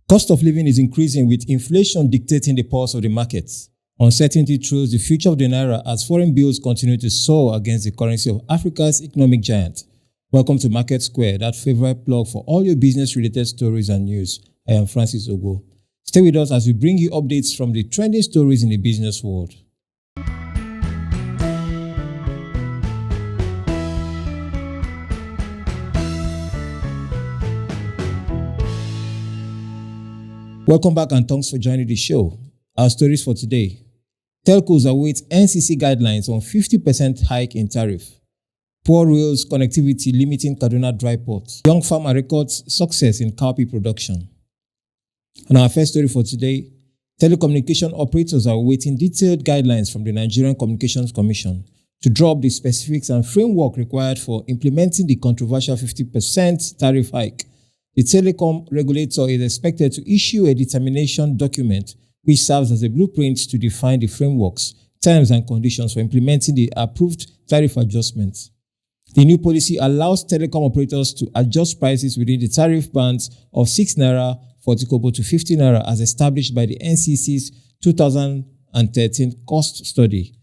Cost of living is increasing with inflation dictating the pulse of the markets. Uncertainty throws the future of the naira as foreign bills continue to soar against the currency of Africa's economic giant. Welcome to Market Square, that favorite plug for all your business-related stories and news. I am Francis Ogo. Stay with us as we bring you updates from the trending stories in the business world. Welcome back and thanks for joining the show. Our stories for today. TELCOS await NCC guidelines on 50% hike in tariff. Poor rails connectivity limiting Kaduna dry port. Young farmer records success in cowpea production. And our first story for today, telecommunication operators are awaiting detailed guidelines from the Nigerian Communications Commission to draw up the specifics and framework required for implementing the controversial 50% tariff hike. The telecom regulator is expected to issue a determination document which serves as a blueprint to define the frameworks, terms and conditions for implementing the approved tariff adjustments. The new policy allows telecom operators to adjust prices within the tariff bands of 6 naira 40 kobo to 50 naira as established by the NCC's 2013 cost study.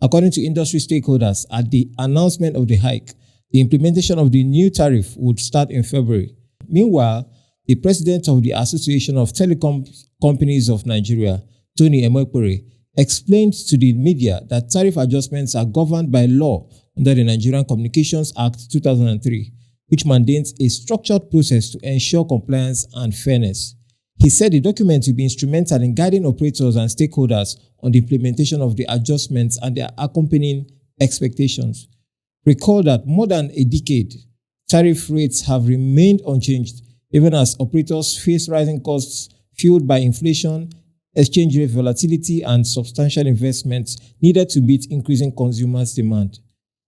According to industry stakeholders, at the announcement of the hike, the implementation of the new tariff would start in February. Meanwhile, the president of the Association of Telecom Companies of Nigeria, Tony Emekpere, explained to the media that tariff adjustments are governed by law under the Nigerian Communications Act 2003, which mandates a structured process to ensure compliance and fairness. He said the document will be instrumental in guiding operators and stakeholders on the implementation of the adjustments and their accompanying expectations. Recall that more than a decade, tariff rates have remained unchanged, even as operators face rising costs fueled by inflation, exchange rate volatility, and substantial investments needed to meet increasing consumers' demand.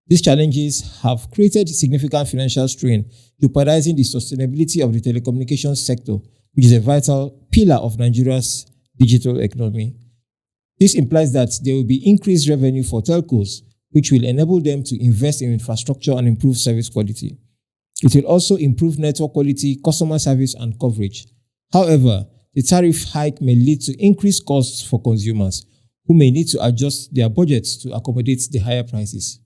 These challenges have created significant financial strain, jeopardizing the sustainability of the telecommunications sector, which is a vital pillar of Nigeria's digital economy. This implies that there will be increased revenue for telcos, which will enable them to invest in infrastructure and improve service quality. It will also improve network quality, customer service, and coverage. However, the tariff hike may lead to increased costs for consumers, who may need to adjust their budgets to accommodate the higher prices.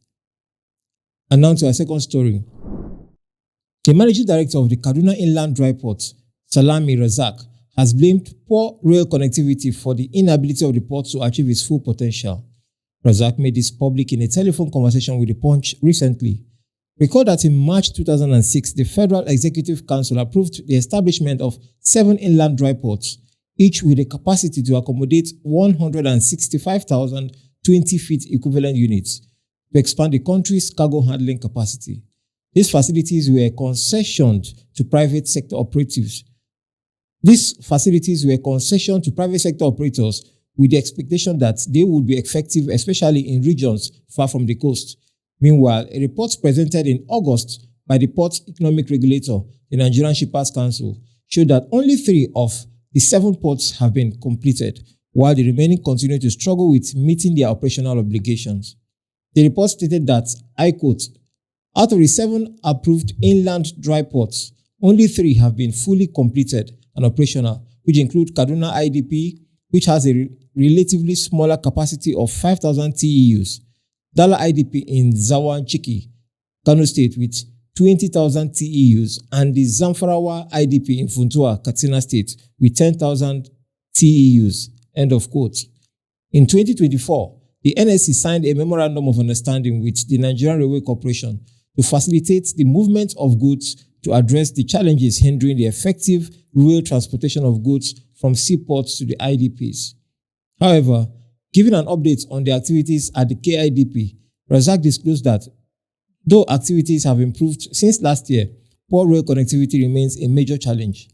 And now to our second story. The managing director of the Kaduna Inland Dry Port, Salami Razak, has blamed poor rail connectivity for the inability of the port to achieve its full potential. Razak made this public in a telephone conversation with The Punch recently. Recall that in March 2006, the Federal Executive Council approved the establishment of 7 inland dry ports, each with a capacity to accommodate 165,000 20-feet equivalent units, to expand the country's cargo handling capacity. These facilities were concessioned to private sector operators with the expectation that they would be effective, especially in regions far from the coast. Meanwhile, a report presented in August by the Port Economic Regulator, the Nigerian Shippers Council, showed that only 3 of the 7 ports have been completed, while the remaining continue to struggle with meeting their operational obligations. The report stated that, I quote, out of the 7 approved inland dry ports, only 3 have been fully completed and operational, which include Kaduna IDP, which has a relatively smaller capacity of 5,000 TEUs, Dala IDP in Zawan Chiki, Kano State with 20,000 TEUs, and the Zamfarawa IDP in Funtua, Katsina State with 10,000 TEUs. End of quote. In 2024, the NSC signed a memorandum of understanding with the Nigerian Railway Corporation to facilitate the movement of goods to address the challenges hindering the effective rail transportation of goods from seaports to the IDPs. However, giving an update on the activities at the KIDP, Razak disclosed that though activities have improved since last year, poor rail connectivity remains a major challenge.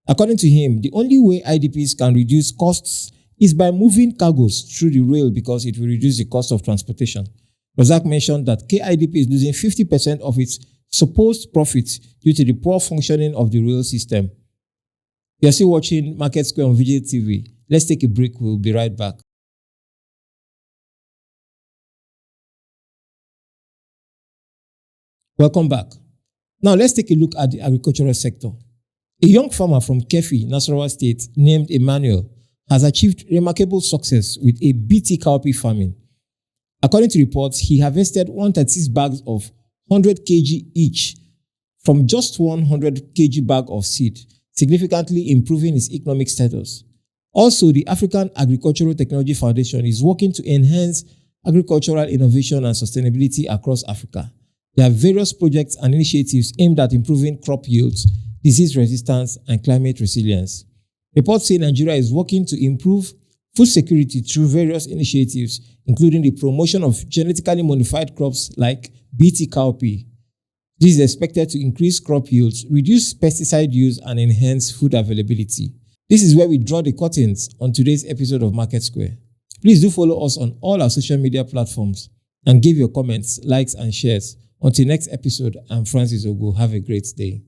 According to him, the only way IDPs can reduce costs is by moving cargoes through the rail because it will reduce the cost of transportation. Razak mentioned that KIDP is losing 50% of its supposed profits due to the poor functioning of the rail system. You are still watching Market Square on Veegil TV. Let's take a break. We'll be right back. Welcome back. Now let's take a look at the agricultural sector. A young farmer from Kefi, Nasarawa State, named Emmanuel, has achieved remarkable success with a BT cowpea farming. According to reports, he harvested 136 bags of 100 kg each from just 100 kg bag of seed, significantly improving his economic status. Also, the African Agricultural Technology Foundation is working to enhance agricultural innovation and sustainability across Africa. There are various projects and initiatives aimed at improving crop yields, disease resistance, and climate resilience. Reports say Nigeria is working to improve food security through various initiatives, including the promotion of genetically modified crops like BT cowpea. This is expected to increase crop yields, reduce pesticide use, and enhance food availability. This is where we draw the curtains on today's episode of Market Square. Please do follow us on all our social media platforms and give your comments, likes, and shares. Until next episode, I'm Francis Ogo. Have a great day.